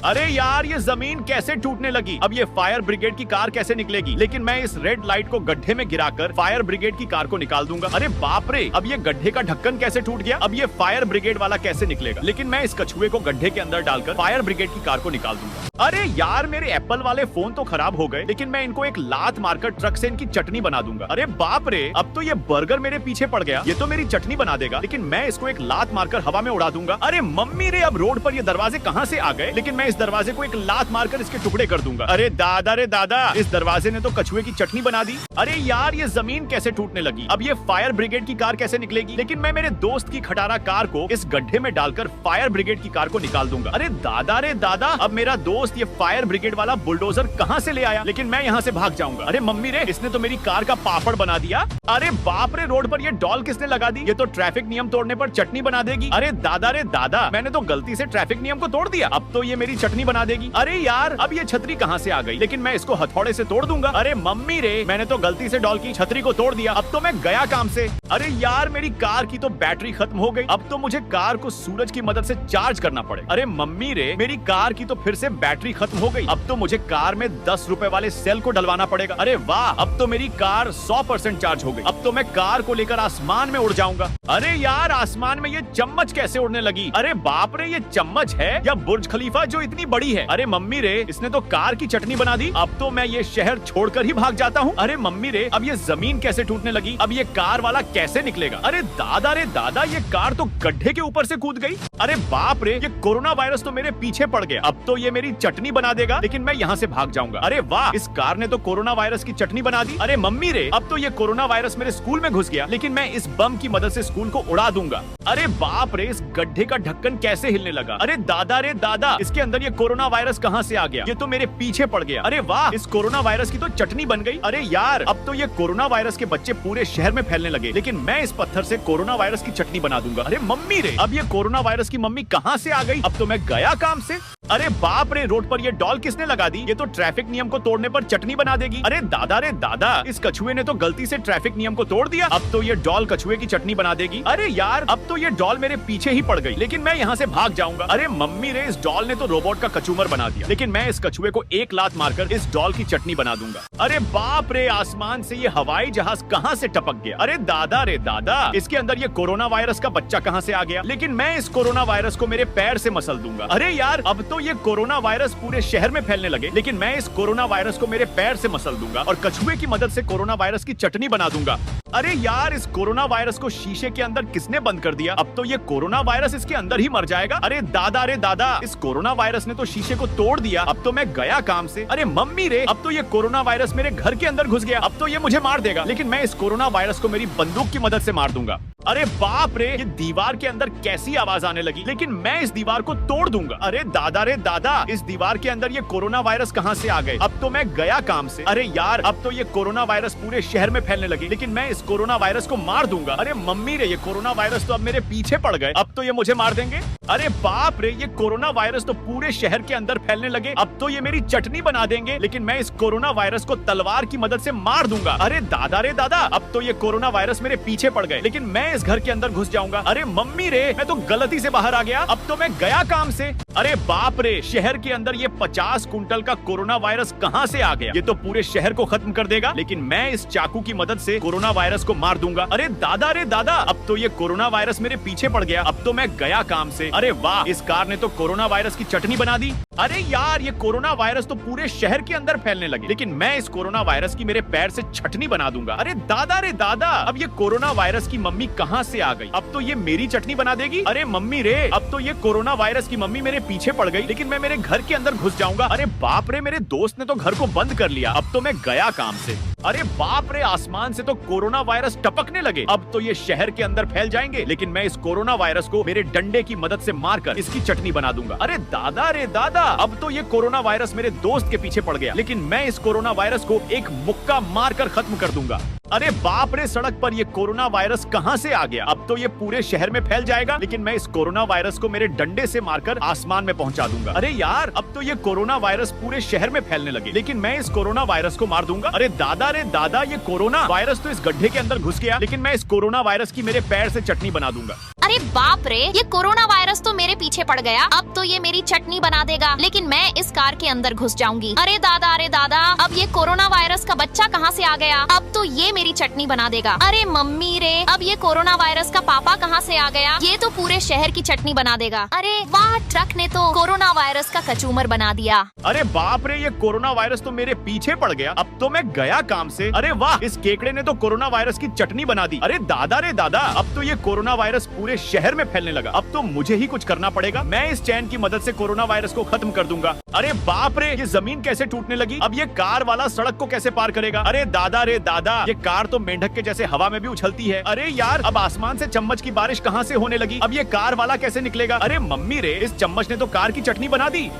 अरे यार ये जमीन कैसे टूटने लगी। अब ये फायर ब्रिगेड की कार कैसे निकलेगी। लेकिन मैं इस रेड लाइट को गड्ढे में गिराकर फायर ब्रिगेड की कार को निकाल दूंगा। अरे बाप रे, अब ये गड्ढे का ढक्कन कैसे टूट गया। अब ये फायर ब्रिगेड वाला कैसे निकलेगा। लेकिन मैं इस कछुए को गड्ढे के अंदर डालकर फायर ब्रिगेड की कार को निकाल दूंगा। अरे यार मेरे एप्पल वाले फोन तो खराब हो गए, लेकिन मैं इनको एक लात मारकर ट्रक से इनकी चटनी बना दूंगा। अरे बाप रे, अब तो ये बर्गर मेरे पीछे पड़ गया। ये तो मेरी चटनी बना देगा, लेकिन मैं इसको एक लात मारकर हवा में उड़ा दूंगा। अरे मम्मी रे, अब रोड पर ये दरवाजे कहाँ से आ गए। लेकिन मैं इस दरवाजे को एक लात मारकर इसके टुकड़े कर दूंगा। अरे दादा रे दादा, इस दरवाजे ने तो कछुए की चटनी बना दी। अरे यार ये जमीन कैसे टूटने लगी। अब ये फायर ब्रिगेड की कार कैसे निकलेगी। लेकिन मैं मेरे दोस्त की खटारा कार को इस गड्ढे में डालकर फायर ब्रिगेड की कार को निकाल दूंगा। अरे दादा रे दादा, अब मेरा दोस्त ये फायर ब्रिगेड वाला बुलडोजर कहाँ से ले आया। लेकिन मैं यहाँ से भाग जाऊंगा। अरे मम्मी रे, इसने तो मेरी कार का पापड़ बना दिया। अरे बाप रे, रोड पर ये डॉल किसने लगा दी। ये तो ट्रैफिक नियम तोड़ने पर चटनी बना देगी। अरे दादा रे दादा, मैंने तो गलती से ट्रैफिक नियम को तोड़ दिया। अब तो ये मेरी चटनी बना देगी। अरे यार, अब ये छतरी कहाँ से आ गई। लेकिन मैं इसको हथौड़े से तोड़ दूंगा। अरे मम्मी रे, मैंने तो गलती से डॉल की छतरी को तोड़ दिया। अब तो मैं गया काम से। अरे यार, मेरी कार की तो बैटरी खत्म हो गई। अब तो मुझे कार को सूरज की मदद से चार्ज करना पड़ेगा। अरे मम्मी रे, मेरी कार की तो फिर से बैटरी खत्म हो गई। अब तो मुझे कार में 10 रुपए वाले सेल को डलवाना पड़ेगा। अरे वाह, अब तो मेरी कार 100% चार्ज हो गई। अब तो मैं कार को लेकर आसमान में उड़ जाऊंगा। अरे यार, आसमान में ये चम्मच कैसे उड़ने लगी। अरे बाप रे, ये चम्मच है या बुर्ज खलीफा जो इतनी बड़ी है। अरे मम्मी रे, इसने तो कार की चटनी बना दी। अब तो मैं ये शहर छोड़कर ही भाग जाता हूँ। अरे मम्मी रे, अब ये जमीन कैसे टूटने लगी। अब ये कार वाला कैसे निकलेगा। अरे दादा रे दादा, ये कार तो गड्ढे के ऊपर से कूद गई। अरे बाप रे, ये कोरोना वायरस तो मेरे पीछे पड़ गया। अब तो ये मेरी चटनी बना देगा। लेकिन मैं यहाँ से भाग जाऊंगा। अरे वाह, इस कार ने तो कोरोना वायरस की चटनी बना दी। अरे मम्मी रे, अब तो ये कोरोना वायरस मेरे स्कूल में घुस गया। लेकिन मैं इस बम की मदद से स्कूल को उड़ा दूंगा। अरे बाप रे, इस गड्ढे का ढक्कन कैसे हिलने लगा। अरे दादा रे दादा, इसके अंदर ये कोरोना वायरस कहाँ से आ गया। ये तो मेरे पीछे पड़ गया। अरे वाह, इस कोरोना वायरस की तो चटनी बन गई। अरे यार, अब तो ये कोरोना वायरस के बच्चे पूरे शहर में फैलने लगे। लेकिन मैं इस पत्थर से कोरोना वायरस की चटनी बना दूंगा। अरे मम्मी रे, अब ये कोरोना वायरस की मम्मी कहाँ से आ गई। अब तो मैं गया काम से। अरे बाप रे, रोड पर ये डॉल किसने लगा दी। ये तो ट्रैफिक नियम को तोड़ने पर चटनी बना देगी। अरे दादा रे दादा, इस कछुए ने तो गलती से ट्रैफिक नियम को तोड़ दिया। अब तो ये डॉल कछुए की चटनी बना देगी। अरे यार, अब तो ये डॉल मेरे पीछे ही पड़ गई। लेकिन मैं यहाँ से भाग जाऊंगा। अरे मम्मी रे, इस डॉल ने तो रोबोट का कचूमर बना दिया। लेकिन मैं इस कछुए को एक लात मारकर इस डॉल की चटनी बना दूंगा। अरे बाप रे, आसमान से ये हवाई जहाज कहाँ से टपक गया। अरे दादा रे दादा, इसके अंदर ये कोरोना वायरस का बच्चा कहाँ से आ गया। लेकिन मैं इस कोरोना वायरस को मेरे पैर से मसल दूंगा। अरे यार, अब तो ये कोरोना वायरस पूरे शहर में फैलने लगे। लेकिन मैं इस कोरोना वायरस को मेरे पैर से मसल दूंगा और कछुए की मदद से कोरोना वायरस की चटनी बना दूंगा। अरे यार, इस कोरोना वायरस को शीशे के अंदर किसने बंद कर दिया। अब तो ये कोरोना वायरस इसके अंदर ही मर जाएगा। अरे दादा रे दादा, इस कोरोना वायरस ने तो शीशे को तोड़ दिया। अब तो मैं गया काम से। अरे मम्मी रे, अब तो ये कोरोना वायरस मेरे घर के अंदर घुस गया। अब तो ये मुझे मार देगा। लेकिन मैं इस कोरोना वायरस को मेरी बंदूक की मदद से मार दूंगा। अरे बाप रे, ये दीवार के अंदर कैसी आवाज आने लगी। लेकिन मैं इस दीवार को तोड़ दूंगा। अरे दादा रे दादा, इस दीवार के अंदर ये कोरोना वायरस कहाँ से आ गए। अब तो मैं गया काम से। अरे यार, अब तो ये कोरोना वायरस पूरे शहर में फैलने लगी। लेकिन मैं इस कोरोना वायरस को मार दूंगा। अरे मम्मी रे, ये कोरोना वायरस तो अब मेरे पीछे पड़ गए। अब तो ये मुझे मार देंगे। अरे बाप रे, ये कोरोना वायरस तो पूरे शहर के अंदर फैलने लगे। अब तो ये मेरी चटनी बना देंगे। लेकिन मैं इस कोरोना वायरस को तलवार की मदद से मार दूंगा। अरे दादा रे दादा, अब तो ये कोरोना वायरस मेरे पीछे पड़ गए। लेकिन मैं इस घर के अंदर घुस जाऊंगा। अरे मम्मी रे, मैं तो गलती से बाहर आ गया। अब तो मैं गया काम से। अरे बाप रे, शहर के अंदर ये 50 कुंटल का कोरोना वायरस कहाँ से आ गया। ये तो पूरे शहर को खत्म कर देगा। लेकिन मैं इस चाकू की मदद से कोरोना वायरस को मार दूंगा। अरे दादा रे दादा, अब तो ये कोरोना वायरस मेरे पीछे पड़ गया। अब तो मैं गया काम से। अरे वाह, इस कार ने तो कोरोना वायरस की चटनी बना दी। अरे यार, ये कोरोना वायरस तो पूरे शहर के अंदर फैलने लगे। लेकिन मैं इस कोरोना वायरस की मेरे पैर से चटनी बना दूंगा। अरे दादा रे दादा, अब ये कोरोना वायरस की मम्मी कहाँ से आ गई। अब तो ये मेरी चटनी बना देगी। अरे मम्मी रे, अब तो ये कोरोना वायरस की मम्मी मेरे पीछे पड़ गई। लेकिन मैं मेरे घर के अंदर घुस जाऊंगा। अरे बाप रे, मेरे दोस्त ने तो घर को बंद कर लिया। अब तो मैं गया काम से। अरे बाप रे, आसमान से तो कोरोना वायरस टपकने लगे। अब तो ये शहर के अंदर फैल जाएंगे। लेकिन मैं इस कोरोना वायरस को मेरे डंडे की मदद से मारकर इसकी चटनी बना दूंगा। अरे दादा रे दादा, अब तो ये कोरोना वायरस मेरे दोस्त के पीछे पड़ गया। लेकिन मैं इस कोरोना वायरस को एक मुक्का मारकर खत्म कर दूंगा। अरे बाप रे, सड़क पर ये कोरोना वायरस कहाँ से आ गया। अब तो ये पूरे शहर में फैल जाएगा। लेकिन मैं इस कोरोना वायरस को मेरे डंडे से मारकर आसमान में पहुंचा दूंगा। अरे यार, अब तो ये कोरोना वायरस पूरे शहर में फैलने लगे। लेकिन मैं इस कोरोना वायरस को मार दूंगा। अरे दादा रे दादा, ये कोरोना वायरस तो इस गड्ढे के अंदर घुस गया। लेकिन मैं इस कोरोना वायरस की मेरे पैर से चटनी बना दूंगा। अरे बाप रे, ये कोरोना वायरस तो मेरे पीछे पड़ गया। अब तो ये मेरी चटनी बना देगा, लेकिन मैं इस कार के अंदर घुस जाऊंगी। अरे दादा, अब ये कोरोना वायरस का बच्चा कहाँ से आ गया? अब तो ये मेरी चटनी बना देगा। अरे मम्मी रे, अब ये कोरोना वायरस का पापा कहाँ से आ गया? ये तो पूरे शहर की चटनी बना देगा। अरे वाह, ट्रक ने तो कोरोना वायरस का कचूमर बना दिया। अरे बाप रे, ये कोरोना वायरस तो मेरे पीछे पड़ गया। अब तो मैं गया काम से। अरे वाह, इस केकड़े ने तो कोरोना वायरस की चटनी बना दी। अरे दादा रे दादा, अब तो ये कोरोना वायरस पूरे शहर में फैलने लगा। अब तो मुझे ही कुछ करना पड़ेगा। मैं इस चैन की मदद से कोरोना वायरस को खत्म कर दूंगा। अरे बाप रे, ये जमीन कैसे टूटने लगी? अब ये कार वाला सड़क को कैसे पार करेगा? अरे दादा रे दादा, ये कार तो मेंढक के जैसे हवा में भी उछलती है। अरे यार, अब आसमान से चम्मच की बारिश कहाँ से होने लगी? अब ये कार वाला कैसे निकलेगा? अरे मम्मी रे, इस चम्मच ने तो कार की चटनी बना दी।